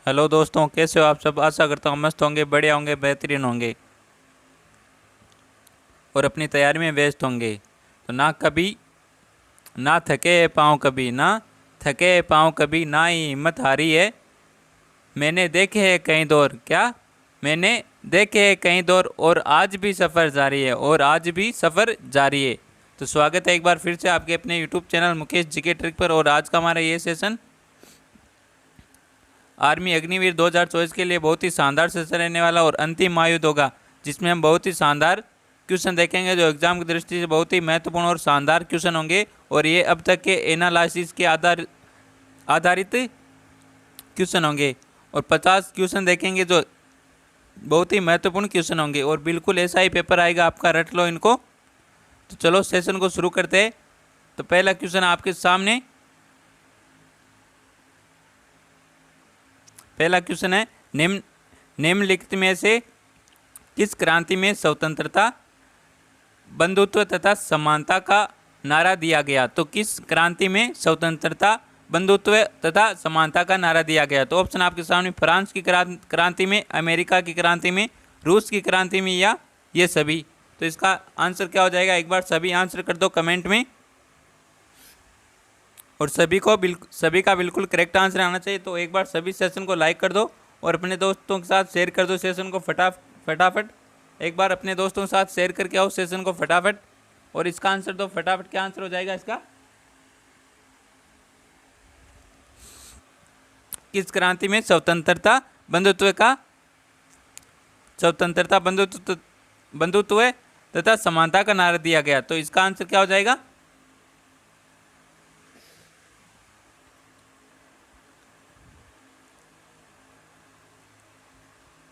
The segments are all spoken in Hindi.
हेलो दोस्तों, कैसे हो आप सब। आशा करता हूँ मस्त होंगे, बढ़िया होंगे, बेहतरीन होंगे और अपनी तैयारी में व्यस्त होंगे। तो ना थके पाँव कभी, ना थके पाँव कभी, ना ही हिम्मत हारी है। मैंने देखे हैं कई दौर, क्या मैंने देखे हैं कई दौर, और आज भी सफ़र जारी है, और आज भी सफ़र जारी है। तो स्वागत है एक बार फिर से आपके अपने YouTube channel Mukesh GK trick पर। और आज का हमारा ये सेशन आर्मी अग्निवीर 2024 के लिए बहुत ही शानदार सेशन रहने वाला और अंतिम महायुद्ध होगा, जिसमें हम बहुत ही शानदार क्वेश्चन देखेंगे जो एग्जाम की दृष्टि से बहुत ही महत्वपूर्ण और शानदार क्वेश्चन होंगे। और ये अब तक के एनालिसिस के आधारित क्वेश्चन होंगे। और 50 क्वेश्चन देखेंगे जो बहुत ही महत्वपूर्ण क्वेश्चन होंगे, और बिल्कुल ऐसा ही पेपर आएगा आपका, रट लो इनको। तो चलो सेशन को शुरू करते हैं। तो पहला क्वेश्चन आपके सामने, पहला क्वेश्चन है, निम्नलिखित में से किस क्रांति में स्वतंत्रता, बंधुत्व तथा समानता का नारा दिया गया। तो किस क्रांति में स्वतंत्रता, बंधुत्व तथा समानता का नारा दिया गया। तो ऑप्शन आपके सामने, फ्रांस की क्रांति में, अमेरिका की क्रांति में, रूस की क्रांति में, या ये सभी। तो इसका आंसर क्या हो जाएगा, एक बार सभी आंसर कर दो कमेंट में। और सभी का बिल्कुल करेक्ट आंसर आना चाहिए। तो एक बार सभी सेशन को लाइक कर दो और अपने दोस्तों के साथ शेयर कर दो सेशन को फटाफट। एक बार अपने दोस्तों के साथ शेयर करके आओ सेशन को फटाफट। और इसका आंसर दो फटाफट। क्या आंसर हो जाएगा इसका, किस क्रांति में स्वतंत्रता बंधुत्व तथा समानता का नारा दिया गया। तो इसका आंसर क्या हो जाएगा,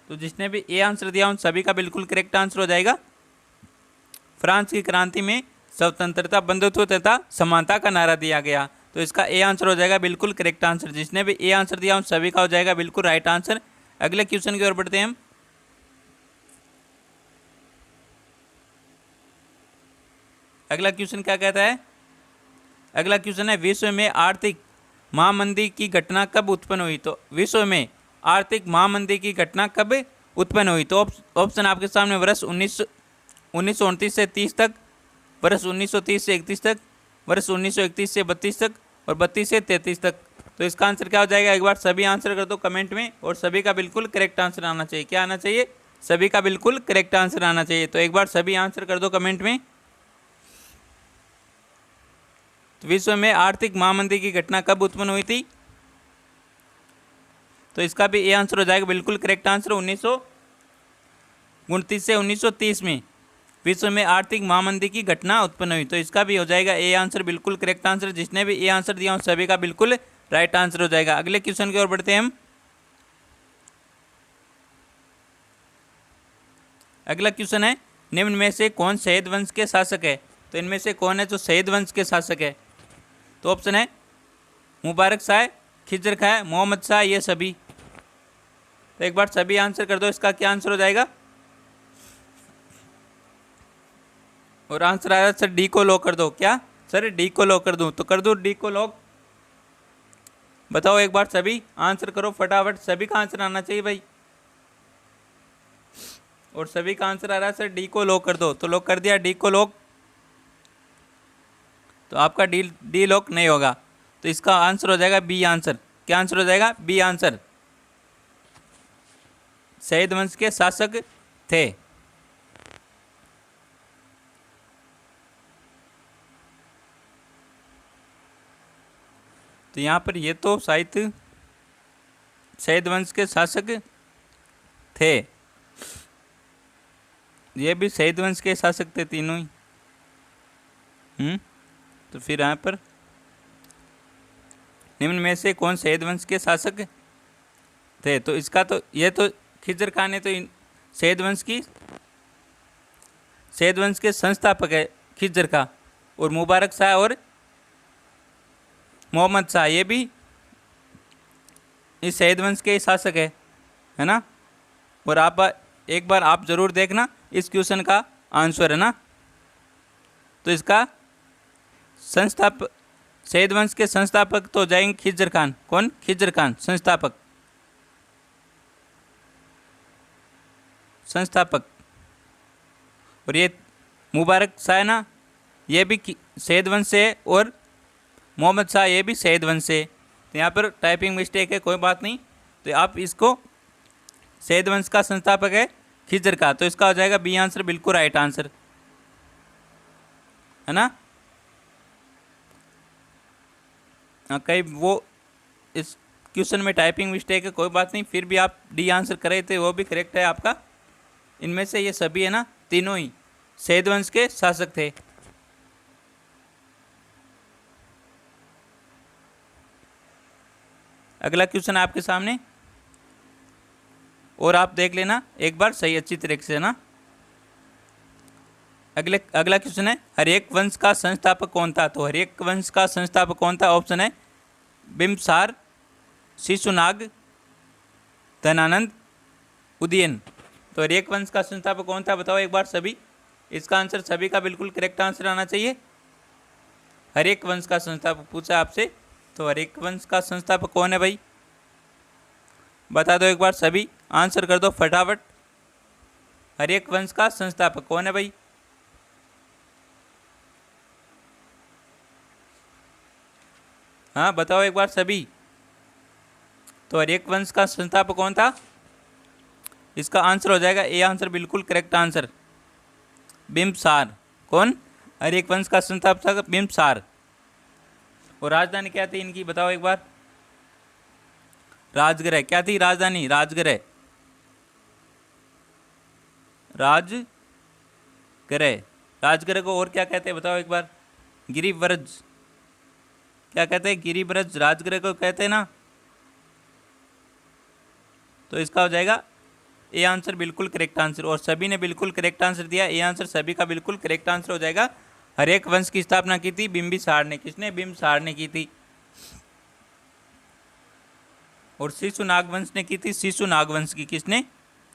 तो जिसने भी ए आंसर दिया उन सभी का बिल्कुल करेक्ट आंसर हो जाएगा। फ्रांस की क्रांति में स्वतंत्रता, बंधुत्व तथा समानता का नारा दिया गया। तो इसका ए आंसर हो जाएगा बिल्कुल करेक्ट आंसर। जिसने भी ए आंसर दिया उन सभी का हो जाएगा बिल्कुल राइट आंसर। अगले क्वेश्चन की ओर बढ़ते हैं हम। अगला क्वेश्चन क्या कहता है, अगला क्वेश्चन है, विश्व में आर्थिक महामंदी की घटना कब उत्पन्न हुई। तो विश्व में आर्थिक महामंदी की घटना कब उत्पन्न हुई। तो ऑप्शन आपके सामने, वर्ष 1929 से 30 तक, वर्ष 1930 से 31 तक, वर्ष 1931 से 32 तक, और 32 से 33 तक। तो इसका आंसर क्या हो जाएगा, एक बार सभी आंसर कर दो कमेंट में। और सभी का बिल्कुल करेक्ट आंसर आना चाहिए। क्या आना चाहिए, सभी का बिल्कुल करेक्ट आंसर आना चाहिए। तो एक बार सभी आंसर कर दो कमेंट में। तो विश्व में आर्थिक महामंदी की घटना कब उत्पन्न हुई थी। तो इसका भी ए आंसर हो जाएगा बिल्कुल करेक्ट आंसर। 1929 से 1930 में विश्व में आर्थिक महामंदी की घटना उत्पन्न हुई। तो इसका भी हो जाएगा ए आंसर बिल्कुल करेक्ट आंसर। जिसने भी ए आंसर दिया उन सभी का बिल्कुल राइट आंसर हो जाएगा। अगले क्वेश्चन की ओर बढ़ते हैं हम। अगला क्वेश्चन है, निम्न में से कौन शहीद वंश के शासक है। तो इनमें से कौन है जो शहीद वंश के शासक है। तो ऑप्शन है, मुबारक शाह, खिजर खां, मोहम्मद शाह, ये सभी। तो एक बार सभी आंसर कर दो। इसका क्या आंसर हो जाएगा, और आंसर आया सर डी को लॉक कर दो। क्या सर, डी को लॉक कर दूं। तो कर दूं डी को लॉक। बताओ एक बार सभी आंसर करो फटाफट। सभी का आंसर आना चाहिए भाई। और सभी का आंसर आ रहा है सर डी को लॉक कर दो। तो लॉक कर दिया डी को लॉक। तो आपका डी लॉक नहीं होगा। तो इसका आंसर हो जाएगा बी आंसर। क्या आंसर हो जाएगा, बी आंसर। शहीद वंश के शासक थे। तो यहाँ पर ये तो शायद शहीद वंश के शासक थे, ये भी शहीद वंश के शासक थे तीनों ही। तो फिर यहाँ पर निम्न में से कौन शहीद वंश के शासक थे। तो इसका तो ये तो खिजर खां ने तो शहीद वंश के संस्थापक है खिजर खां। और मुबारक शाह और मोहम्मद शाह ये भी इस शहीद वंश के शासक है ना। और आप एक बार आप ज़रूर देखना इस क्वेश्चन का आंसर, है ना। तो इसका शहीद वंश के संस्थापक तो जाएंगे खिजर खान। कौन, खिजर खान संस्थापक। संस्थापक। और ये मुबारक शाह है ना, ये भी सैयद वंश से है, और मोहम्मद शाह ये भी सैयद वंश से है। तो यहाँ पर टाइपिंग मिस्टेक है, कोई बात नहीं। तो आप इसको सैयद वंश का संस्थापक है खिज्र का, तो इसका हो जाएगा बी आंसर, बिल्कुल राइट आंसर है ना। कई वो इस क्वेश्चन में टाइपिंग मिस्टेक है, कोई बात नहीं, फिर भी आप डी आंसर करे थे, वो भी करेक्ट है आपका। इनमें से ये सभी है ना, तीनों ही सैयद वंश के शासक थे। अगला क्वेश्चन आपके सामने, और आप देख लेना एक बार सही अच्छी तरीके से ना। अगला क्वेश्चन है, हर्यक वंश का संस्थापक कौन था? तो हर्यक वंश का संस्थापक कौन था? ऑप्शन है बिंबिसार, शिशुनाग, धनानंद, उदयन। तो हर्यक वंश का संस्थापक कौन था बताओ एक बार सभी। इसका आंसर सभी का बिल्कुल करेक्ट आंसर आना चाहिए। हर्यक वंश का संस्थापक पूछा आपसे, तो हर्यक वंश का संस्थापक कौन है भाई, बता दो एक बार सभी, आंसर कर दो फटाफट। हर्यक वंश का संस्थापक कौन है भाई? हाँ बताओ एक बार सभी। तो हर्यक वंश का संस्थापक कौन था? इसका आंसर हो जाएगा ए आंसर, बिल्कुल करेक्ट आंसर, बिंबिसार। कौन? हर्यक वंश का संस्थापक था बिंबिसार। और राजधानी क्या थी इनकी बताओ एक बार। राजगृह। क्या थी राजधानी? राजगृह। राजगृह। राजगृह को और क्या कहते हैं बताओ एक बार। गिरिव्रज। क्या कहते हैं? गिरिव्रज राजगृह को कहते हैं ना। तो इसका हो जाएगा ए आंसर, बिल्कुल करेक्ट आंसर। और सभी ने बिल्कुल करेक्ट आंसर दिया, ए आंसर सभी का बिल्कुल करेक्ट आंसर हो जाएगा। हर्यक वंश की स्थापना की थी बिंबिसार ने। किसने? बिंबिसार ने की थी। और शिशुनाग वंश ने की थी शिशुनाग वंश की। किसने?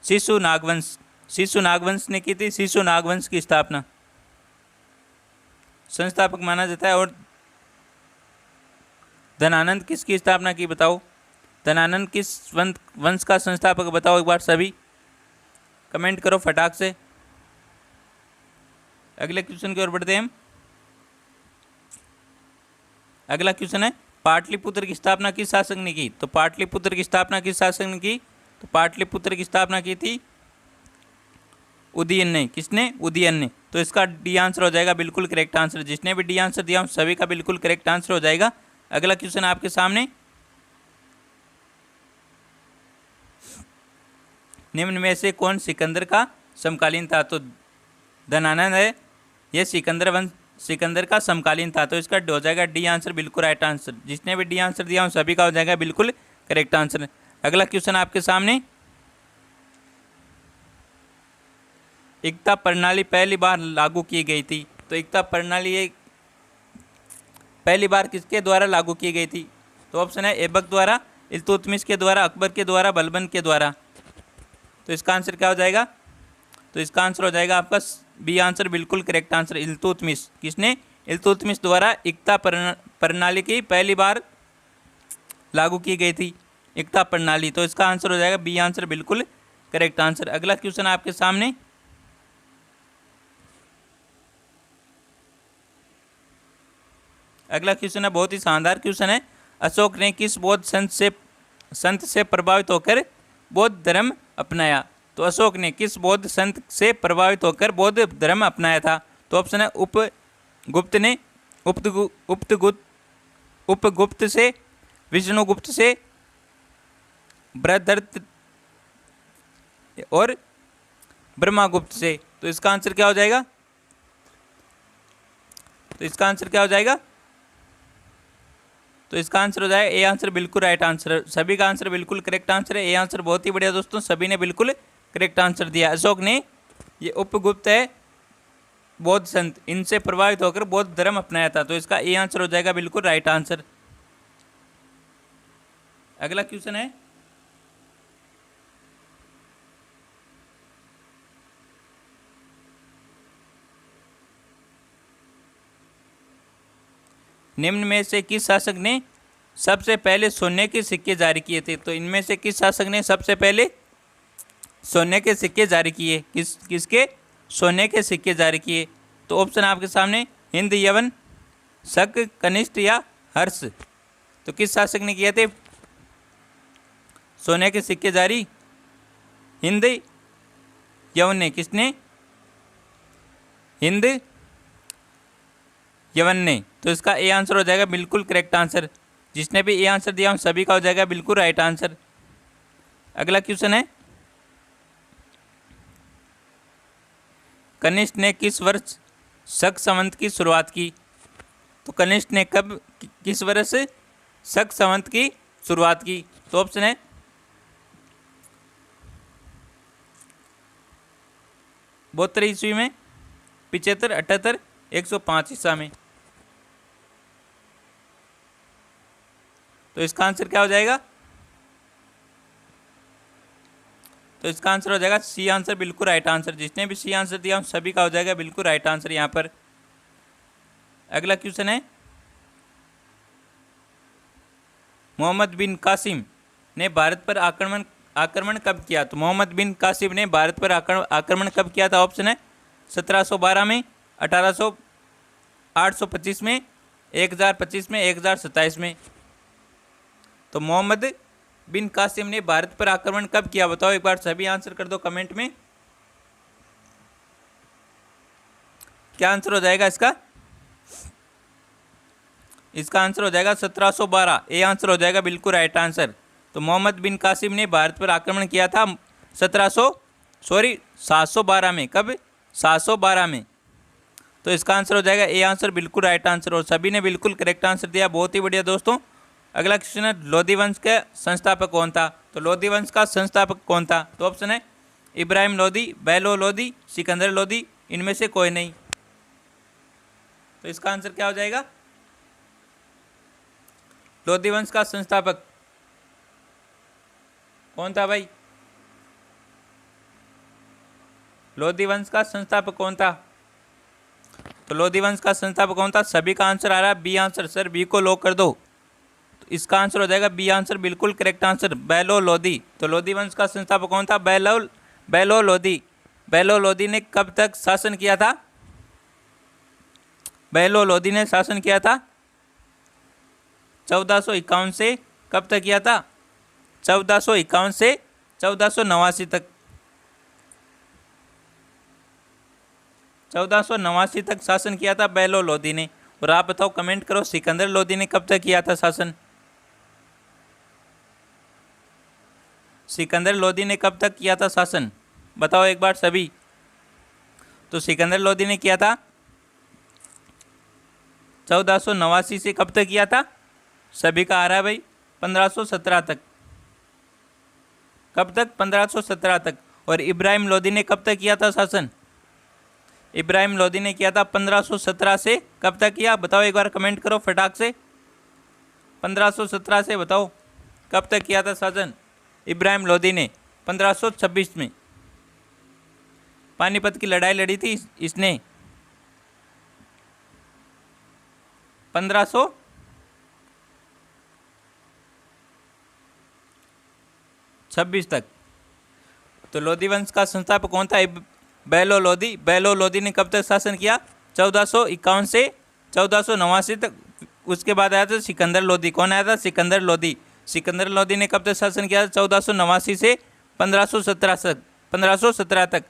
शिशुनाग वंश। शिशुनाग वंश ने की थी शिशुनाग वंश की स्थापना, संस्थापक माना जाता है। और धनानंद किसकी स्थापना की बताओ। धनानंद किस वंश का संस्थापक बताओ एक बार सभी, कमेंट करो फटाक से। अगले क्वेश्चन की ओर बढ़ते हैं हम। अगला क्वेश्चन है, पाटलिपुत्र की स्थापना किस शासक ने की? तो पाटलिपुत्र की स्थापना किस शासक ने की? तो पाटलिपुत्र की स्थापना की थी उदयन ने। किसने? उदयन ने। तो इसका डी आंसर हो जाएगा बिल्कुल करेक्ट आंसर। जिसने भी डी आंसर दिया सभी का बिल्कुल करेक्ट आंसर हो जाएगा। अगला क्वेश्चन आपके सामने, निम्न में से कौन सिकंदर का समकालीन था? तो धनानंद है, यह सिकंदर का समकालीन था। तो इसका हो जाएगा डी आंसर, बिल्कुल राइट आंसर। जिसने भी डी आंसर दिया उन सभी का हो जाएगा बिल्कुल करेक्ट आंसर। अगला क्वेश्चन आपके सामने, एकता प्रणाली पहली बार लागू की गई थी। तो एकता प्रणाली ये पहली बार किसके द्वारा लागू की गई थी? तो ऑप्शन है ऐबक द्वारा, इल्तुतमिश के द्वारा, अकबर के द्वारा, बलबन के द्वारा। तो इसका आंसर क्या हो जाएगा? तो इसका आंसर हो जाएगा आपका बी आंसर, बिल्कुल करेक्ट आंसर, इल्तुतमिश। किसने? इल्तुतमिश द्वारा एकता प्रणाली की पहली बार लागू की गई थी, एकता प्रणाली। तो इसका आंसर हो जाएगा बी आंसर, बिल्कुल करेक्ट आंसर। अगला क्वेश्चन आपके सामने, अगला क्वेश्चन है बहुत ही शानदार क्वेश्चन है। अशोक ने किस बौद्ध संत से प्रभावित होकर बौद्ध धर्म अपनाया? तो अशोक ने किस बौद्ध संत से प्रभावित होकर बौद्ध धर्म अपनाया था? तो ऑप्शन है उपगुप्त ने, उपगुप्त से, विष्णुगुप्त से, बृहदर्थ और ब्रह्मागुप्त से। तो इसका आंसर क्या हो जाएगा? तो इसका आंसर क्या हो जाएगा? तो इसका आंसर हो जाएगा ए आंसर, बिल्कुल राइट आंसर। सभी का आंसर बिल्कुल करेक्ट आंसर है, ए आंसर। बहुत ही बढ़िया दोस्तों, सभी ने बिल्कुल करेक्ट आंसर दिया। अशोक ने, ये उपगुप्त है बौद्ध संत, इनसे प्रभावित होकर बौद्ध धर्म अपनाया था। तो इसका ए आंसर हो जाएगा बिल्कुल राइट आंसर। अगला क्वेश्चन है, निम्न में से किस शासक ने सबसे पहले सोने के सिक्के जारी किए थे? तो इनमें से किस शासक ने सबसे पहले सोने के सिक्के जारी किए? किसके सोने के सिक्के जारी किए? तो ऑप्शन आपके सामने हिंद, यवन, शक, कनिष्ठ या हर्ष। तो किस शासक ने किए थे सोने के सिक्के जारी? हिंद, यवन ने। किसने? हिंद, यवन ने। तो इसका ए आंसर हो जाएगा बिल्कुल करेक्ट आंसर। जिसने भी ए आंसर दिया उन सभी का हो जाएगा बिल्कुल राइट आंसर। अगला क्वेश्चन है, कनिष्ठ ने किस वर्ष शक संवत की शुरुआत की? तो कनिष्ठ ने कब, किस वर्ष शक संवत की शुरुआत की? तो ऑप्शन है 72 ईस्वी में, 75, 78, 105 ईसा में। तो इसका आंसर क्या हो जाएगा? तो इसका आंसर हो जाएगा सी आंसर बिल्कुल राइट आंसर। जिसने भी सी आंसर दिया उन सभी का हो जाएगा बिल्कुल राइट आंसर यहाँ पर। अगला क्वेश्चन है, मोहम्मद बिन कासिम ने भारत पर आक्रमण कब किया? तो मोहम्मद बिन कासिम ने भारत पर आक्रमण कब किया था? ऑप्शन है 1712 में, 825 में, 1025 में, 1027 में। तो मोहम्मद बिन कासिम ने भारत पर आक्रमण कब किया? बताओ एक बार, सभी आंसर कर दो कमेंट में। क्या आंसर हो जाएगा इसका? इसका आंसर हो जाएगा 1712। ए आंसर हो जाएगा बिल्कुल राइट आंसर। तो मोहम्मद बिन कासिम ने भारत पर आक्रमण किया था 712 में। कब? 712 में। तो इसका आंसर हो जाएगा ए आंसर बिल्कुल राइट आंसर। और सभी ने बिल्कुल करेक्ट आंसर दिया, बहुत ही बढ़िया दोस्तों। अगला क्वेश्चन है, लोधी वंश का संस्थापक कौन था? तो लोधी वंश का संस्थापक कौन था? तो ऑप्शन है इब्राहिम लोधी, बैलो लोधी, सिकंदर लोधी, इनमें से कोई नहीं। तो इसका आंसर क्या हो जाएगा? लोधी वंश का संस्थापक कौन था भाई? लोधी वंश का संस्थापक कौन था? तो लोधी वंश का संस्थापक कौन था? सभी का आंसर आ रहा है बी आंसर। सर बी को लॉक कर दो। तो इसका आंसर हो जाएगा बी आंसर बिल्कुल करेक्ट आंसर, बैलो लोधी। तो लोधी वंश का संस्थापक कौन था? बैलो लोधी। बैलो लोधी ने कब तक शासन किया था? बैलो लोधी ने शासन किया था 1451 से कब तक किया था? 1451 से 1489 तक। 1489 तक शासन किया था बैलो लोधी ने। और आप बताओ, कमेंट करो, सिकंदर लोधी ने कब तक किया था शासन? सिकंदर लोधी ने कब तक किया था शासन? बताओ एक बार सभी। तो सिकंदर लोधी ने किया था 1489 से कब तक किया था? सभी का आ रहा है भाई 1517 तक। कब तक? 1517 तक। और इब्राहिम लोधी ने कब तक किया था शासन? इब्राहिम लोधी ने किया था 1517 से कब तक किया? बताओ एक बार, कमेंट करो फटाक से। 1517 से बताओ कब तक किया था शासन इब्राहिम लोधी ने? 1526 में। पानीपत की लड़ाई लड़ी थी इसने 1526 तक। तो लोधी वंश का संस्थापक कौन था? बैलो लोधी। बैलो लोधी ने कब तक शासन किया? 1451 से 1489 तक। उसके बाद आया था सिकंदर लोधी। कौन आया था? सिकंदर लोधी। सिकंदर लोधी ने कब तक शासन किया? 1489 से 1517 तक।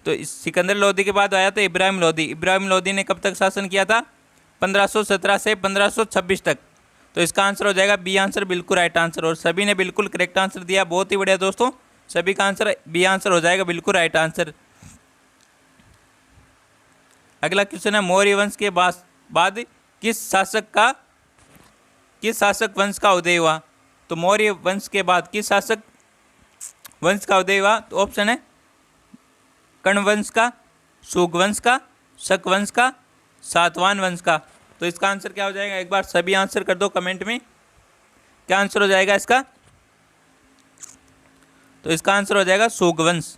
तो इस सिकंदर लोधी के बाद आया था इब्राहिम लोधी। इब्राहिम लोधी ने कब तक शासन किया था? 1517 से 1526 तक। तो इसका आंसर हो जाएगा बी आंसर बिल्कुल राइट आंसर। और सभी ने बिल्कुल करेक्ट आंसर दिया, बहुत ही बढ़िया दोस्तों। सभी का आंसर बी आंसर हो जाएगा बिल्कुल राइट आंसर। अगला क्वेश्चन है, मौर्य वंश के बाद किस शासक वंश का उदय हुआ? तो मौर्य वंश के बाद किस शासक वंश का उदय हुआ? तो ऑप्शन है कर्ण वंश का, शुग वंश का, शक वंश का, सातवाहन वंश का। तो इसका आंसर क्या हो जाएगा? एक बार सभी आंसर कर दो कमेंट में। क्या आंसर हो जाएगा इसका? तो इसका आंसर हो जाएगा शुग वंश।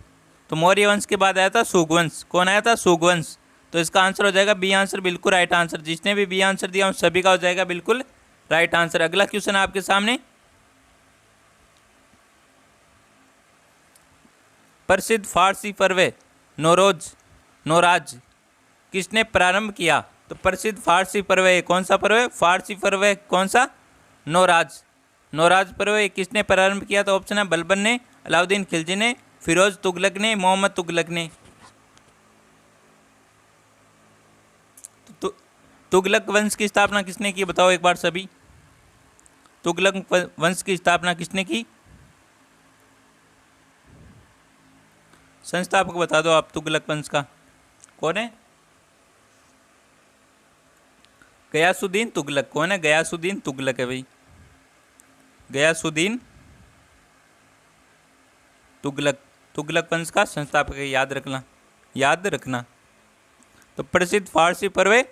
तो मौर्य वंश के बाद आया था शुग वंश। कौन आया था? शुग वंश। तो इसका आंसर हो जाएगा बी आंसर बिल्कुल राइट आंसर। जिसने भी बी आंसर दिया उन सभी का हो जाएगा बिल्कुल राइट आंसर। अगला क्वेश्चन है आपके सामने, प्रसिद्ध फारसी पर्व नौराज किसने प्रारंभ किया? तो प्रसिद्ध फारसी पर्व है, कौन सा पर्व है? फारसी पर्व है, कौन सा? नौराज पर्व किसने प्रारंभ किया? तो ऑप्शन है बलबन ने, अलाउद्दीन खिलजी ने, फिरोज तुगलक ने, मोहम्मद तुगलक ने। तुगलक वंश की स्थापना किसने की? बताओ एक बार सभी, तुगलक वंश की स्थापना किसने की? संस्थापक बता दो आप तुगलक वंश का, कौन है? गयासुद्दीन तुगलक। कौन है? गयासुद्दीन तुगलक है भाई, गयासुद्दीन तुगलक वंश का संस्थापक है, याद रखना। तो प्रसिद्ध फारसी पर्व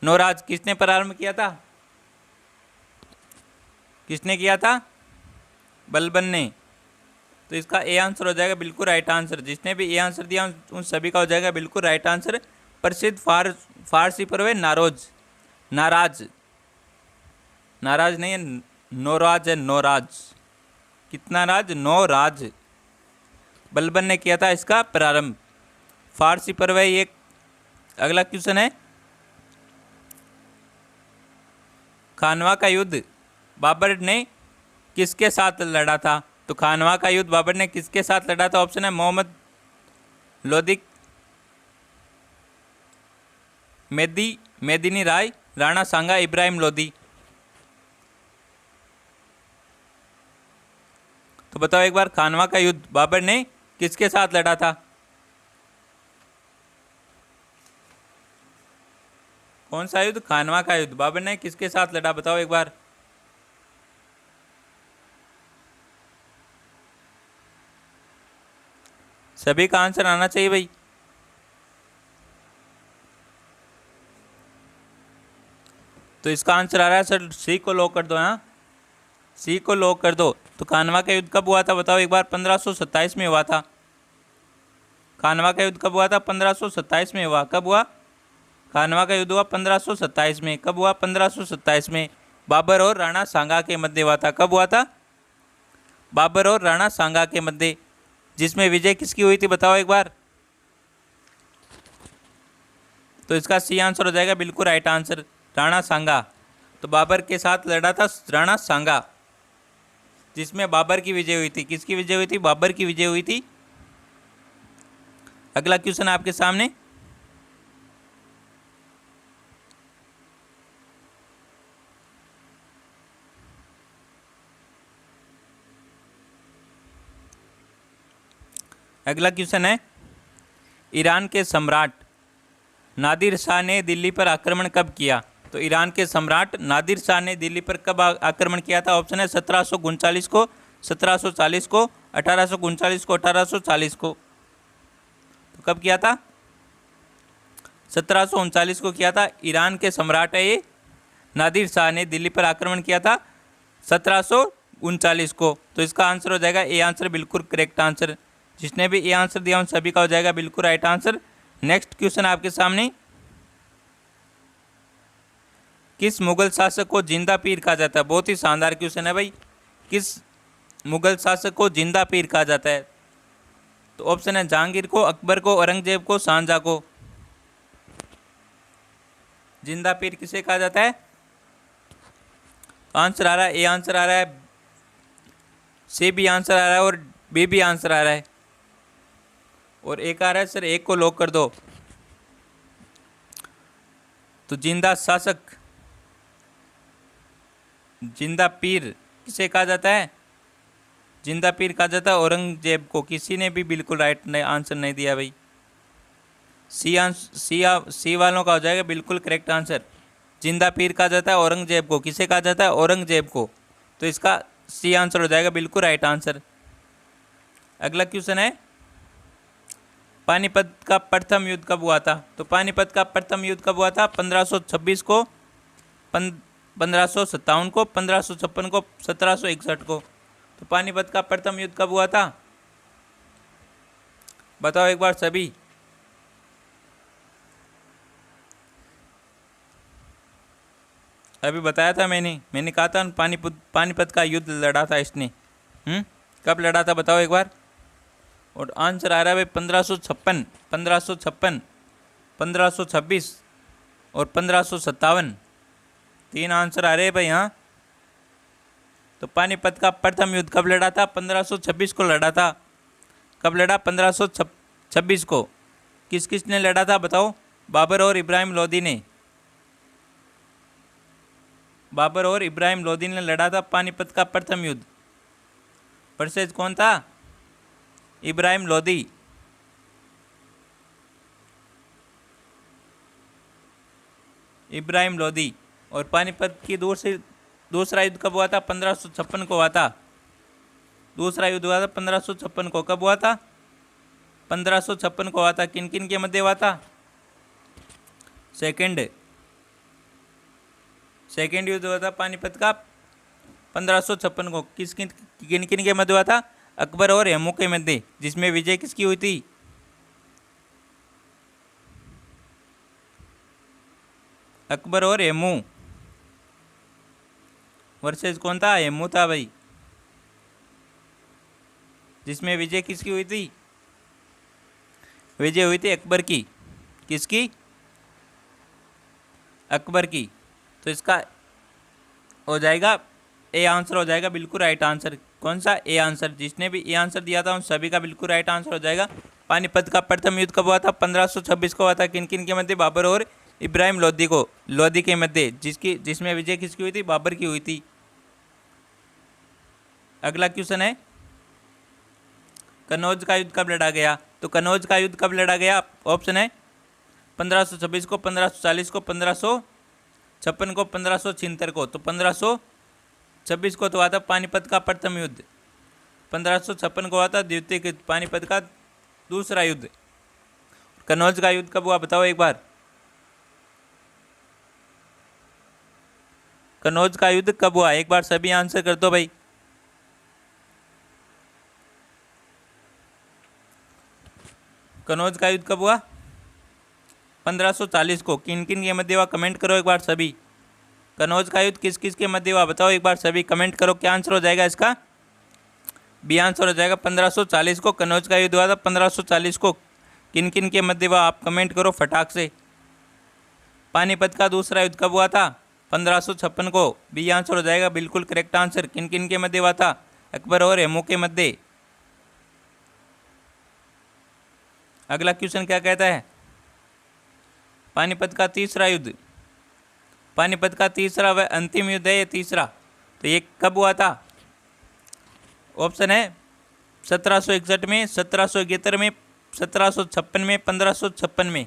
नौराज किसने प्रारंभ किया था? किसने किया था? बलबन ने। तो इसका ए आंसर हो जाएगा बिल्कुल राइट आंसर। जिसने भी ए आंसर दिया उन सभी का हो जाएगा बिल्कुल राइट आंसर। प्रसिद्ध फारसी पर्व नाराज नहीं है, नौराज है, नौराज। कितना राज? नौराज। बलबन ने किया था इसका प्रारंभ। फारसी पर्व ये। अगला क्वेश्चन है, खानवा का युद्ध बाबर ने किसके साथ लड़ा था? तो खानवा का युद्ध बाबर ने किसके साथ लड़ा था? ऑप्शन है मोहम्मद लोदी, मेदिनी राय, राणा सांगा, इब्राहिम लोदी। तो बताओ एक बार, खानवा का युद्ध बाबर ने किसके साथ लड़ा था? कौन सा युद्ध? खानवा का युद्ध बाबर ने किसके साथ लड़ा? बताओ एक बार। सभी का आंसर आना चाहिए भाई। तो इसका आंसर आ रहा है सर, सी को लॉक कर दो। हाँ, सी को लॉक कर दो। तो खानवा का युद्ध कब हुआ था? बताओ एक बार। 1527 में हुआ था। खानवा का युद्ध कब हुआ था? 1527 में हुआ। कब हुआ? खानवा का युद्ध हुआ 1527 में। कब हुआ? 1527 में। बाबर और राणा सांगा के मध्य हुआ था। कब हुआ था? बाबर और राणा सांगा के मध्य। जिसमें विजय किसकी हुई थी? बताओ एक बार। तो इसका सी आंसर हो जाएगा बिल्कुल राइट आंसर, राणा सांगा। तो बाबर के साथ लड़ा था राणा सांगा, जिसमें बाबर की विजय हुई थी। किसकी विजय हुई थी? बाबर की विजय हुई थी। अगला क्वेश्चन आपके सामने, अगला क्वेश्चन है, ईरान के सम्राट नादिर शाह ने दिल्ली पर आक्रमण कब किया? तो ईरान के सम्राट नादिर शाह ने दिल्ली पर कब आक्रमण किया था? ऑप्शन है 1739 को, 1740 को, 1839 को, 1840 को। तो कब किया था? 1739 को किया था। ईरान के सम्राट है ये नादिर शाह ने दिल्ली पर आक्रमण किया था 1739 को। तो इसका आंसर हो जाएगा ए आंसर, बिल्कुल करेक्ट आंसर। जिसने भी ए आंसर दिया उन सभी का हो जाएगा बिल्कुल राइट आंसर। नेक्स्ट क्वेश्चन आपके सामने, किस मुगल शासक को जिंदा पीर कहा जाता है? बहुत ही शानदार क्वेश्चन है भाई। किस मुगल शासक को जिंदा पीर कहा जाता है? तो ऑप्शन है जहांगीर को, अकबर को, औरंगजेब को, शाहजहां को। जिंदा पीर किसे कहा जाता है? आंसर आ रहा है, ए आंसर आ रहा है, सी भी आंसर आ रहा है और बी भी आंसर आ रहा है, और एक आ रहा है सर, एक को लॉक कर दो। तो जिंदा शासक, जिंदा पीर किसे कहा जाता है? जिंदा पीर कहा जाता है औरंगजेब को। किसी ने भी बिल्कुल राइट आंसर नहीं दिया भाई। सी वालों का हो जाएगा बिल्कुल करेक्ट आंसर। जिंदा पीर कहा जाता है औरंगजेब को। किसे कहा जाता है? औरंगजेब को। तो इसका सी आंसर हो जाएगा बिल्कुल राइट आंसर। अगला क्वेश्चन है, पानीपत का प्रथम युद्ध कब हुआ था? तो पानीपत का प्रथम युद्ध कब हुआ था? 1526 को, 1557 को, 1556 को, 1761 को। तो पानीपत का प्रथम युद्ध कब हुआ था? बताओ एक बार सभी। अभी बताया था मैंने कहा था पानीपत का युद्ध लड़ा था इसने। कब लड़ा था बताओ एक बार। और आंसर आ रहा है भाई 1556, 1556, 1526 और 1557। 3 आंसर आ रहे हैं भाई यहाँ। तो पानीपत का प्रथम युद्ध कब लड़ा था? 1526 को लड़ा था। कब लड़ा? 1526 को। किस किस ने लड़ा था बताओ? बाबर और इब्राहिम लोदी ने। बाबर और इब्राहिम लोदी ने लड़ा था पानीपत का प्रथम युद्ध। वर्सेस कौन था? इब्राहिम लोदी। इब्राहिम लोदी। और पानीपत की दूसरा युद्ध कब हुआ था? 1556 को हुआ था। दूसरा युद्ध हुआ था 1556 को। कब हुआ था? 1556 को हुआ था। किन किन के मध्य हुआ था? सेकंड युद्ध हुआ था पानीपत का 1556 को। किन किन के मध्य हुआ था? अकबर और हेमू के मध्य। जिसमें विजय किसकी हुई थी? अकबर और हेमू। वर्सेस कौन था? हेमू था भाई। जिसमें विजय किसकी हुई थी? विजय हुई थी अकबर की। किसकी? अकबर की। तो इसका हो जाएगा ए आंसर हो जाएगा बिल्कुल राइट आंसर। कौन सा? A answer. जिसने भी ए आंसर दिया था उन सभी का बिल्कुल राइट आंसर हो जाएगा। पानीपत का प्रथम युद्ध कब हुआ था? 1526 को हुआ था। किन किन के मध्य? बाबर और इब्राहिम लोदी के मध्य। जिसमें विजय किसकी हुई थी? बाबर की हुई थी। अगला क्वेश्चन है, कनौज का युद्ध कब लड़ा गया? तो कनौज का युद्ध कब लड़ा गया? ऑप्शन है 1526 को, 1540 को, 1556 को, 1576 को। तो 1526 को तो हुआ था पानीपत का प्रथम युद्ध। 1556 को हुआ था द्वितीय पानीपत का दूसरा युद्ध। कनौज का युद्ध कब हुआ बताओ एक बार? कनौज का युद्ध कब हुआ? एक बार सभी आंसर कर दो भाई। कनौज का युद्ध कब हुआ? 1540 को। किन किन के मध्य हुआ? कमेंट करो एक बार सभी। कनौज का युद्ध किस किस के मध्य हुआ बताओ एक बार सभी। कमेंट करो। क्या आंसर हो जाएगा इसका? बी आंसर हो जाएगा 1540 को। कनौज का युद्ध हुआ था 1540 को। किन किन के मध्य हुआ आप कमेंट करो फटाक से। पानीपत का दूसरा युद्ध कब हुआ था? 1556 को। बी आंसर हो जाएगा बिल्कुल करेक्ट आंसर। किन किन के मध्य हुआ था? अकबर और हेमू के मध्य। अगला क्वेश्चन क्या कहता है? पानीपत का तीसरा युद्ध। पानीपत का तीसरा व अंतिम युद्ध है ये तीसरा। तो ये कब हुआ था? ऑप्शन है 1761 में, 1771 में, 1756 में, 1556 में।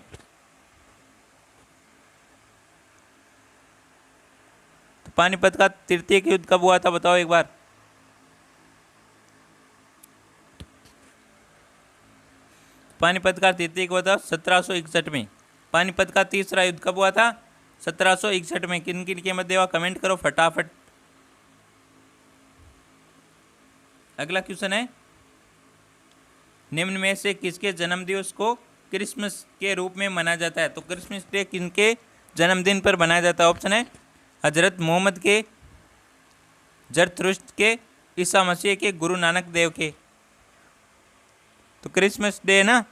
तो पानीपत का तृतीय युद्ध कब हुआ था बताओ एक बार। पानीपत का तृतीय हुआ था 1761 में। पानीपत का तीसरा युद्ध कब हुआ था? 1761 में। किन किन के मध्य हुआ कमेंट करो फटाफट। अगला क्वेश्चन है, निम्न में से किसके जन्मदिवस को क्रिसमस के रूप में मनाया जाता है? तो क्रिसमस डे किनके जन्मदिन पर मनाया जाता है? ऑप्शन है हजरत मोहम्मद के, जरथुस्त्र के, ईसा मसीह के, गुरु नानक देव के। तो क्रिसमस डे ना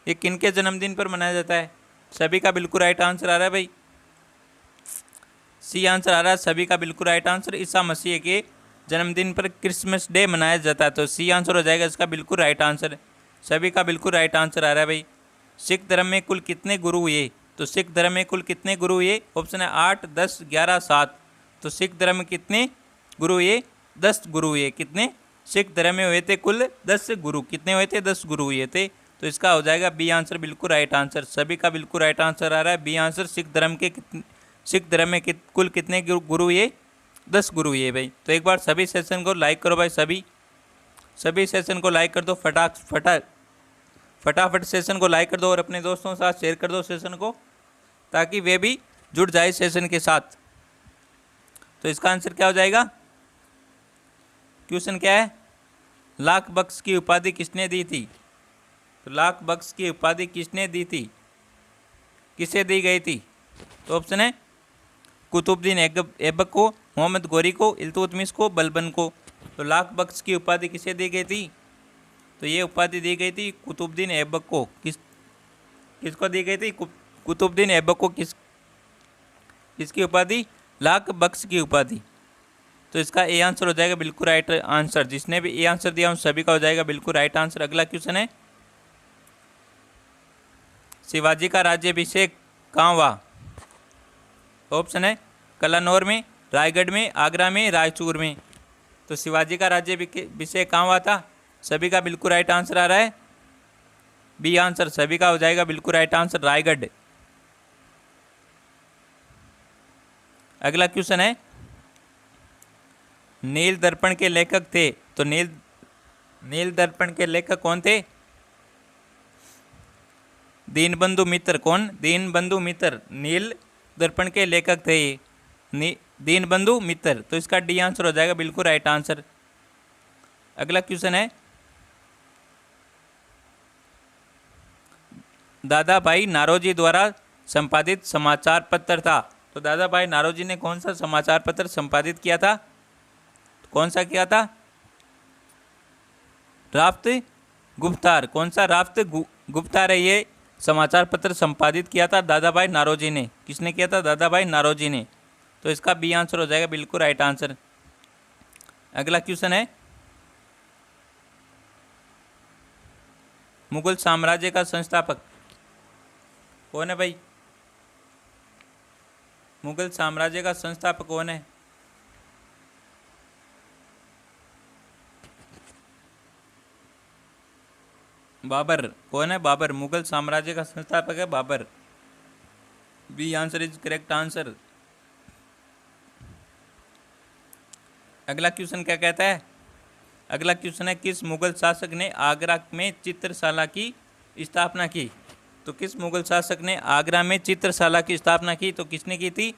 ये किनके जन्मदिन पर मनाया जाता है? सभी का बिल्कुल राइट आंसर आ रहा है भाई। सी आंसर आ रहा है सभी का बिल्कुल राइट आंसर। ईसा मसीह के जन्मदिन पर क्रिसमस डे मनाया जाता है। तो सी आंसर हो जाएगा इसका बिल्कुल राइट आंसर। सभी का बिल्कुल राइट आंसर आ रहा है भाई। सिख धर्म में कुल कितने गुरु हुए? तो सिख धर्म में कुल कितने गुरु हुए? ऑप्शन है 8, 10, 11, 7। तो सिख धर्म में कितने गुरु हुए? 10 गुरु हुए। कितने? सिख धर्म में हुए थे कुल 10 गुरु। कितने हुए थे? 10 गुरु हुए थे। तो इसका हो जाएगा बी आंसर बिल्कुल राइट आंसर। सभी का बिल्कुल राइट आंसर आ रहा है बी आंसर। सिख धर्म में कुल कितने गुरु हुए? 10 गुरु हुए भाई। तो एक बार सभी सेशन को लाइक करो भाई। सभी सेशन को लाइक कर दो फटाफट सेशन को लाइक कर दो और अपने दोस्तों के साथ शेयर कर दो सेशन को, ताकि वे भी जुड़ जाए सेशन के साथ। तो इसका आंसर क्या हो जाएगा? क्वेश्चन क्या है? लाख बख्श की उपाधि किसने दी थी? तो लाख बख्श की उपाधि किसने दी थी? किसे दी गई थी? तो ऑप्शन है कुतुबुद्दीन ऐबक को, मोहम्मद गोरी को, इल्तुतमिश को, बलबन को। तो लाख बख्श की उपाधि किसे दी गई थी? तो ये उपाधि दी गई थी कुतुबुद्दीन ऐबक को। किसको दी गई थी? कुतुबुद्दीन ऐबक को। किसकी उपाधि? लाख बख्श की उपाधि। तो इसका ए आंसर हो जाएगा बिल्कुल राइट आंसर। जिसने भी ए आंसर दिया उन सभी का हो जाएगा बिल्कुल राइट आंसर। अगला क्वेश्चन है, शिवाजी का राज्याभिषेक कहाँ हुआ? ऑप्शन है कलानौर में, रायगढ़ में, आगरा में, रायचूर में। तो शिवाजी का राज्याभिषेक कहाँ हुआ था? सभी का बिल्कुल राइट आंसर आ रहा है बी आंसर। सभी का हो जाएगा बिल्कुल राइट आंसर रायगढ़। अगला क्वेश्चन है, नील दर्पण के लेखक थे। तो नील दर्पण के लेखक कौन थे? दीनबंधु मित्र। कौन? दीनबंधु मित्र नील दर्पण के लेखक थे ये, दीनबंधु मित्र। तो इसका डी आंसर हो जाएगा बिल्कुल राइट आंसर। अगला क्वेश्चन है, दादा भाई नारोजी द्वारा संपादित समाचार पत्र था। तो दादा भाई नारोजी ने कौन सा समाचार पत्र संपादित किया था? कौन सा किया था? राफ्त गुप्तार। कौन सा? राफ्त गुप्तार है ये समाचार पत्र संपादित किया था दादा भाई नारोजी ने। किसने किया था? दादा भाई नारोजी ने। तो इसका बी आंसर हो जाएगा बिल्कुल राइट आंसर। अगला क्वेश्चन है, मुगल साम्राज्य का संस्थापक कौन है भाई? मुगल साम्राज्य का संस्थापक कौन है? बाबर। कौन है? बाबर। मुगल साम्राज्य का संस्थापक है Babur. B answer is correct answer. अगला क्वेश्चन क्या कहता है? अगला क्वेश्चन है, किस मुगल शासक ने आगरा में चित्रशाला की स्थापना की? तो किस मुगल शासक ने आगरा में चित्रशाला की स्थापना की? तो किसने की थी?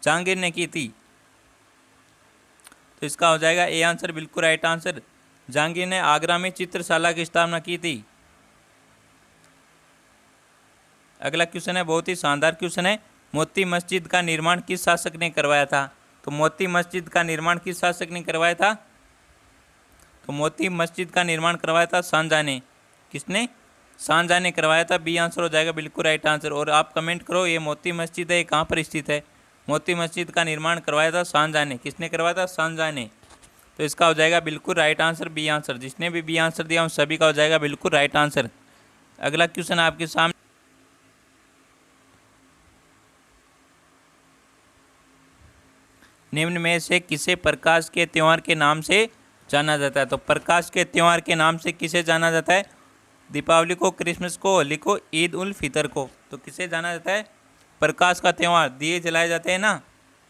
जहांगीर ने की थी। तो इसका हो जाएगा ए आंसर बिल्कुल राइट आंसर। जहांगीर ने आगरा में चित्रशाला की स्थापना की थी। अगला क्वेश्चन है, बहुत ही शानदार क्वेश्चन है, मोती मस्जिद का निर्माण किस शासक ने करवाया था? तो मोती मस्जिद का निर्माण किस शासक ने करवाया था? तो मोती मस्जिद का निर्माण करवाया था शाहजहां ने। किसने? शाहजहां ने करवाया था। बी आंसर हो जाएगा बिल्कुल राइट आंसर। और आप कमेंट करो ये मोती मस्जिद है ये कहाँ पर स्थित है? मोती मस्जिद का निर्माण करवाया था शाहजहां ने। किसने करवाया था? शाहजहां ने। तो इसका हो जाएगा बिल्कुल राइट आंसर बी आंसर। जिसने भी बी आंसर दिया उन सभी का हो जाएगा बिल्कुल राइट आंसर। अगला क्वेश्चन आपके सामने, निम्न में से किसे प्रकाश के त्यौहार के नाम से जाना जाता है? तो प्रकाश के त्यौहार के नाम से किसे जाना जाता है? दीपावली को, क्रिसमस को, होली को, ईद उल फितर को। तो किसे जाना जाता है? प्रकाश का त्यौहार। दिए जलाए जाते हैं ना,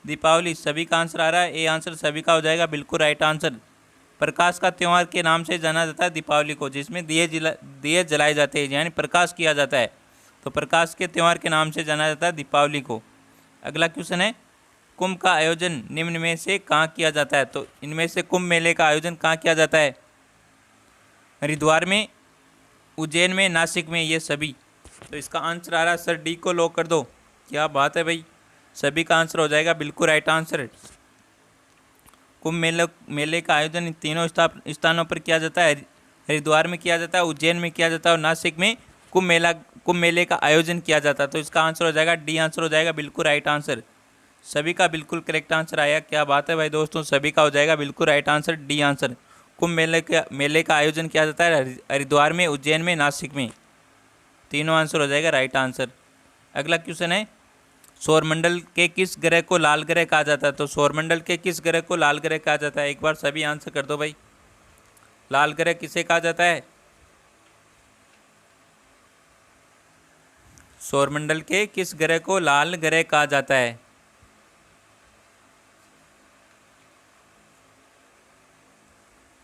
दीपावली। सभी का आंसर आ रहा है ए आंसर। सभी का हो जाएगा बिल्कुल राइट आंसर। प्रकाश का त्यौहार के नाम से जाना जाता है दीपावली को, जिसमें दिए जलाए जाते हैं, यानी प्रकाश किया जाता है। तो प्रकाश के त्यौहार के नाम से जाना जाता है दीपावली को। अगला क्वेश्चन है, कुंभ का आयोजन निम्न में से कहाँ किया जाता है? तो इनमें से कुंभ मेले का आयोजन कहाँ किया जाता है? हरिद्वार में, उज्जैन में, नासिक में, ये सभी। तो इसका आंसर आ रहा है सर डी को लॉक कर दो। क्या बात है भाई, सभी का आंसर हो जाएगा बिल्कुल राइट आंसर। कुंभ मेले का आयोजन इन तीनों स्थानों पर किया जाता है। हरिद्वार में किया जाता है, उज्जैन में किया जाता है और नासिक में कुंभ मेले का आयोजन किया जाता है। तो इसका आंसर हो जाएगा डी आंसर हो जाएगा बिल्कुल राइट आंसर। सभी का बिल्कुल करेक्ट आंसर आया। क्या बात है भाई दोस्तों, सभी का हो जाएगा बिल्कुल राइट आंसर डी आंसर। कुंभ मेले का आयोजन किया जाता है हरिद्वार में, उज्जैन में, नासिक में। तीनों आंसर हो जाएगा राइट आंसर। अगला क्वेश्चन है, सौरमंडल के किस ग्रह को लाल ग्रह कहा जाता है? तो सौरमंडल के किस ग्रह को लाल ग्रह कहा जाता है? एक बार सभी आंसर कर दो भाई। लाल ग्रह किसे कहा जाता है? सौरमंडल के किस ग्रह को लाल ग्रह कहा जाता है?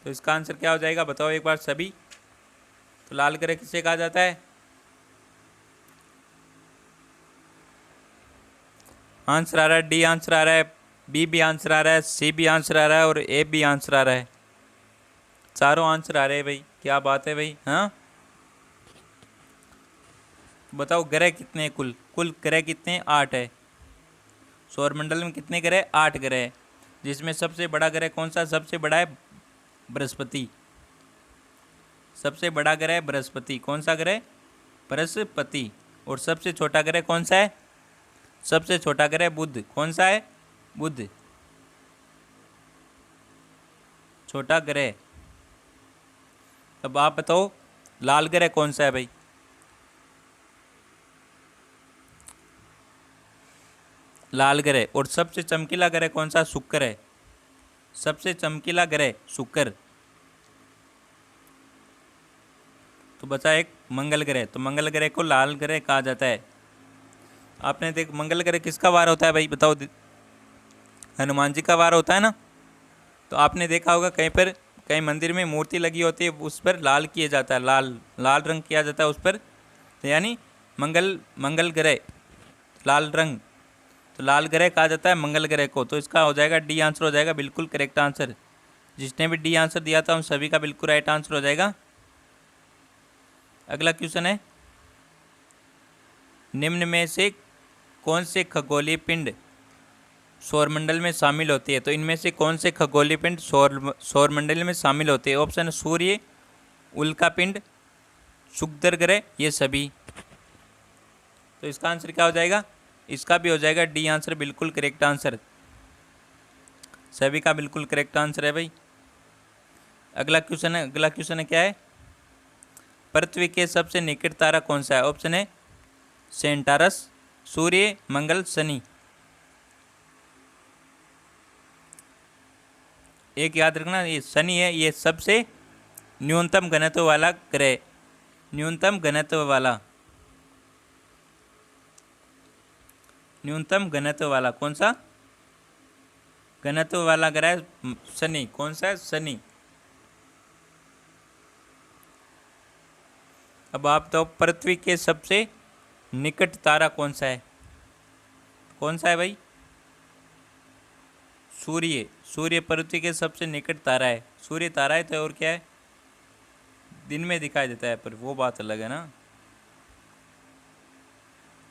तो इसका आंसर क्या हो जाएगा बताओ एक बार सभी। तो लाल ग्रह किसे कहा जाता है? आंसर आ रहा है डी आंसर आ रहा है, बी भी आंसर आ रहा है, सी भी आंसर आ रहा है और ए भी आंसर आ रहा है। चारों आंसर आ रहे हैं भाई। क्या बात है भाई। हाँ बताओ ग्रह कितने हैं? कुल ग्रह कितने हैं? 8 है। सौरमंडल में कितने ग्रह? 8 ग्रह है, जिसमें सबसे बड़ा ग्रह कौन सा? सबसे बड़ा है बृहस्पति। सबसे बड़ा ग्रह बृहस्पति, कौन सा ग्रह? बृहस्पति। और सबसे छोटा ग्रह कौन सा है? सबसे छोटा ग्रह बुध, कौन सा है? बुध, छोटा ग्रह। अब आप बताओ लाल ग्रह कौन सा है भाई? लाल ग्रह। और सबसे चमकीला ग्रह कौन सा? शुक्र है, सबसे चमकीला ग्रह शुक्र। तो बचा एक मंगल ग्रह। तो मंगल ग्रह को लाल ग्रह कहा जाता है। आपने देख मंगल ग्रह किसका वार होता है भाई बताओ? हनुमान जी का वार होता है ना। तो आपने देखा होगा कहीं पर, कहीं मंदिर में मूर्ति लगी होती है, उस पर लाल किया जाता है, लाल लाल रंग किया जाता है उस पर। तो यानी मंगल ग्रह लाल रंग, तो लाल ग्रह कहा जाता है मंगल ग्रह को। तो इसका हो जाएगा डी आंसर हो जाएगा, बिल्कुल करेक्ट आंसर। जिसने भी डी आंसर दिया था उन सभी का बिल्कुल राइट आंसर हो जाएगा। अगला क्वेश्चन है, निम्न में से कौन से खगोलीय पिंड सौरमंडल में शामिल होती है? तो इनमें से कौन से खगोलीय पिंड सौरमंडल में शामिल होते हैं? ऑप्शन है सूर्य, उल्का पिंड, शुक्र ग्रह, ये सभी। तो इसका आंसर क्या हो जाएगा? इसका भी हो जाएगा डी आंसर, बिल्कुल करेक्ट आंसर। सभी का बिल्कुल करेक्ट आंसर है भाई। अगला क्वेश्चन है क्या है? पृथ्वी के सबसे निकट तारा कौन सा है? ऑप्शन है सेंटारस, सूर्य, मंगल, शनि। एक याद रखना, ये शनि है, ये सबसे न्यूनतम घनत्व वाला ग्रह, न्यूनतम घनत्व वाला कौन सा घनत्व वाला ग्रह? शनि। कौन सा है? शनि। अब आप तो पृथ्वी के सबसे निकट तारा कौन सा है? कौन सा है भाई? सूर्य। सूर्य पृथ्वी के सबसे निकट तारा है। सूर्य तारा है तो और क्या है? दिन में दिखाई देता है, पर वो बात अलग है ना।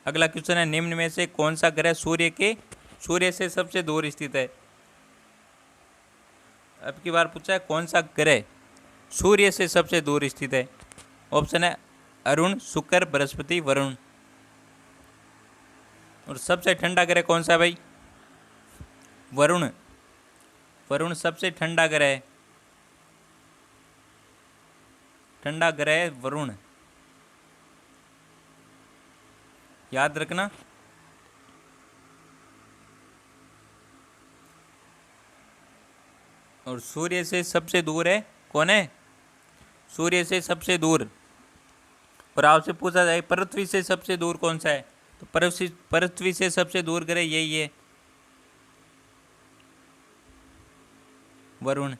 अगला क्वेश्चन है, निम्न में से कौन सा ग्रह सूर्य से सबसे दूर स्थित है? अब की बार पूछा है कौन सा ग्रह सूर्य से सबसे दूर स्थित है? ऑप्शन है अरुण, शुक्र, बृहस्पति, वरुण। और सबसे ठंडा ग्रह कौन सा है भाई? वरुण। वरुण सबसे ठंडा ग्रह है, ठंडा ग्रह है वरुण, याद रखना। और सूर्य से सबसे दूर है कौन है? सूर्य से सबसे दूर। और आपसे पूछा जाए पृथ्वी से सबसे दूर कौन सा है? तो पृथ्वी से सबसे दूर ग्रह यही है, वरुण।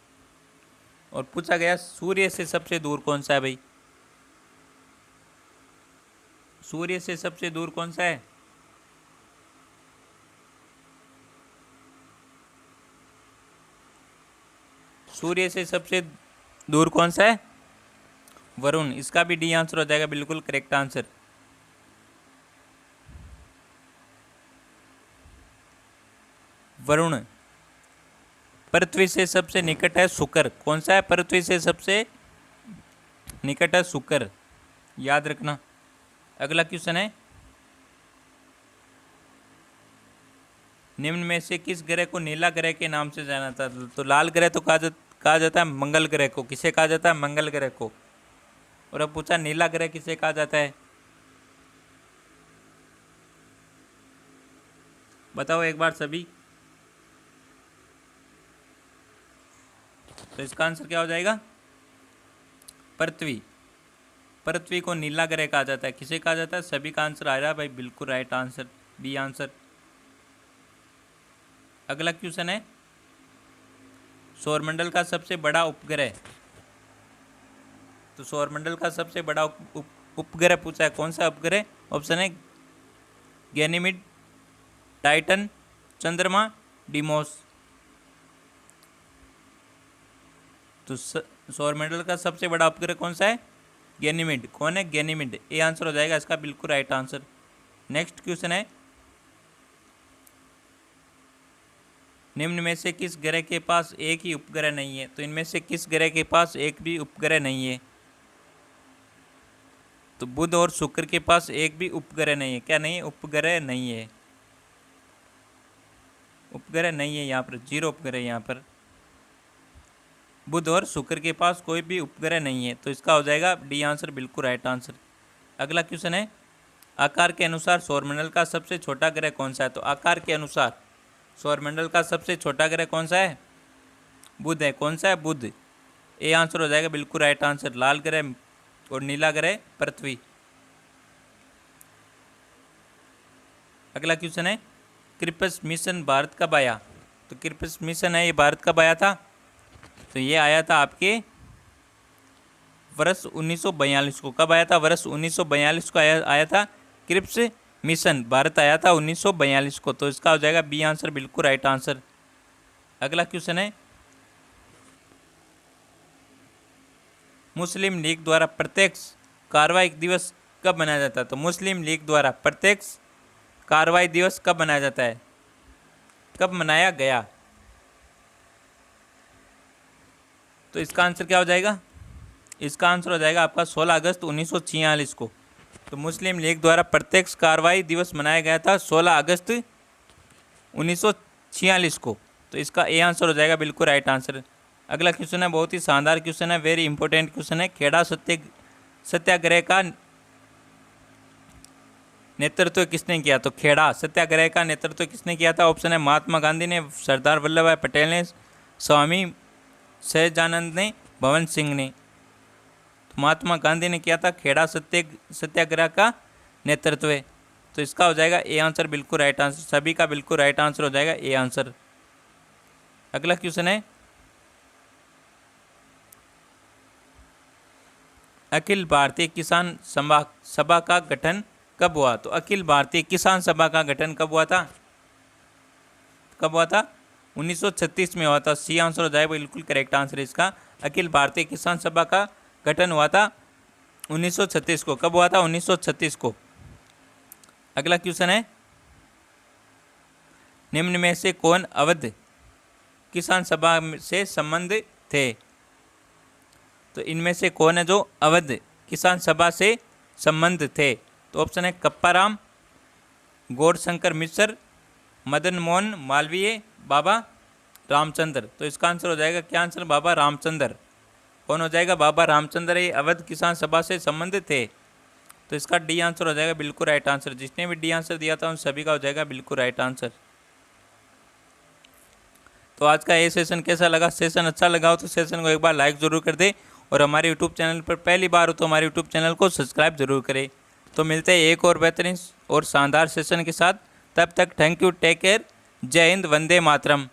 और पूछा गया सूर्य से सबसे दूर कौन सा है भाई? सूर्य से सबसे दूर कौन सा है? सूर्य से सबसे दूर कौन सा है? वरुण। इसका भी डी आंसर हो जाएगा, बिल्कुल करेक्ट आंसर। वरुण। पृथ्वी से सबसे निकट है शुक्र। कौन सा है? पृथ्वी से सबसे निकट है शुक्र, याद रखना। अगला क्वेश्चन है, निम्न में से किस ग्रह को नीला ग्रह के नाम से जाना जाता है? तो लाल ग्रह तो कहा जाता है मंगल ग्रह को। किसे कहा जाता है? मंगल ग्रह को। और अब पूछा नीला ग्रह किसे कहा जाता है? बताओ एक बार सभी। तो इसका आंसर क्या हो जाएगा? पृथ्वी। पृथ्वी को नीला ग्रह कहा जाता है। किसे कहा जाता है? सभी का आंसर आ रहा है भाई, बिल्कुल राइट आंसर, बी आंसर। अगला क्वेश्चन है, सौरमंडल का सबसे बड़ा उपग्रह। तो सौरमंडल का सबसे बड़ा उपग्रह पूछा है, कौन सा उपग्रह? ऑप्शन है गैनीमेड, टाइटन, चंद्रमा, डिमोस। तो सौरमंडल का सबसे बड़ा उपग्रह कौन सा है? गैनीमेड। कौन है? गैनीमेड। ये आंसर हो जाएगा इसका, बिल्कुल राइट आंसर। नेक्स्ट क्वेश्चन है, निम्न में से किस ग्रह के पास एक ही उपग्रह नहीं है? तो इनमें से किस ग्रह के पास एक भी उपग्रह नहीं है? तो बुध और शुक्र के पास एक भी उपग्रह नहीं है। क्या नहीं है? उपग्रह नहीं है। उपग्रह नहीं है, यहाँ पर 0 उपग्रह। यहाँ पर बुध और शुक्र के पास कोई भी उपग्रह नहीं है, तो इसका हो जाएगा डी आंसर, बिल्कुल राइट आंसर। अगला क्वेश्चन है, आकार के अनुसार सौरमंडल का सबसे छोटा ग्रह कौन सा है? तो आकार के अनुसार सौरमंडल का सबसे छोटा ग्रह कौन सा है? बुध है। कौन सा है? बुध। ए आंसर हो जाएगा, बिल्कुल राइट आंसर। लाल ग्रह और नीला ग्रह पृथ्वी। अगला क्वेश्चन है, क्रिप्स मिशन भारत कब आया? तो क्रिप्स मिशन है, ये भारत कब आया था? तो ये आया था आपके वर्ष 1942 को। कब आया था? वर्ष 1942 को आया था क्रिप्स मिशन, भारत आया था 1942 को। तो इसका हो जाएगा बी आंसर, बिल्कुल राइट आंसर। अगला क्वेश्चन है, मुस्लिम लीग द्वारा प्रत्यक्ष कार्रवाई दिवस कब मनाया जाता है? तो मुस्लिम लीग द्वारा प्रत्यक्ष कार्रवाई दिवस कब मनाया जाता है? कब मनाया गया? तो इसका आंसर क्या हो जाएगा? इसका आंसर हो जाएगा आपका 16 अगस्त 1946 को। तो मुस्लिम लीग द्वारा प्रत्यक्ष कार्रवाई दिवस मनाया गया था 16 अगस्त 1946 को। तो इसका ए आंसर हो जाएगा, बिल्कुल राइट आंसर। अगला क्वेश्चन है, बहुत ही शानदार क्वेश्चन है, वेरी इंपॉर्टेंट क्वेश्चन है। खेड़ा सत्याग्रह का नेतृत्व किसने किया? तो खेड़ा सत्याग्रह का नेतृत्व किसने किया था? ऑप्शन है, महात्मा गांधी ने, सरदार वल्लभ भाई पटेल ने, स्वामी सहजानंद ने, भवन सिंह ने। तो महात्मा गांधी ने किया था खेड़ा सत्याग्रह का नेतृत्व। तो इसका हो जाएगा ए आंसर, बिल्कुल राइट आंसर। सभी का बिल्कुल राइट आंसर हो जाएगा ए आंसर। अगला क्वेश्चन है, अखिल भारतीय किसान सभा का गठन कब हुआ? तो अखिल भारतीय किसान सभा का गठन कब हुआ था? कब हुआ था? 1936 में हुआ था। सी आंसर हो जाएगा, बिल्कुल करेक्ट आंसर इसका। अखिल भारतीय किसान सभा का गठन हुआ था 1936 को। कब हुआ था? 1936 को। अगला क्वेश्चन है, निम्न में से कौन अवध किसान सभा से संबंध थे? तो इनमें से कौन है जो अवध किसान सभा से संबंध थे? तो ऑप्शन है, कप्पाराम, गौरशंकर मिश्र, मदन मोहन मालवीय, बाबा रामचंद्र। तो इसका आंसर हो जाएगा क्या आंसर? बाबा रामचंद्र। कौन हो जाएगा? बाबा रामचंद्र। ये अवध किसान सभा से संबंधित थे। तो इसका डी आंसर हो जाएगा, बिल्कुल राइट आंसर। जिसने भी डी आंसर दिया था उन सभी का हो जाएगा बिल्कुल राइट आंसर। तो आज का ये सेशन कैसा लगा? सेशन अच्छा लगा हो तो सेशन को एक बार लाइक ज़रूर कर दे, और हमारे यूट्यूब चैनल पर पहली बार हो तो हमारे यूट्यूब चैनल को सब्सक्राइब जरूर करें। तो मिलते हैं एक और बेहतरीन और शानदार सेशन के साथ। तब तक थैंक यू, टेक केयर, जय हिंद, वंदे मातरम।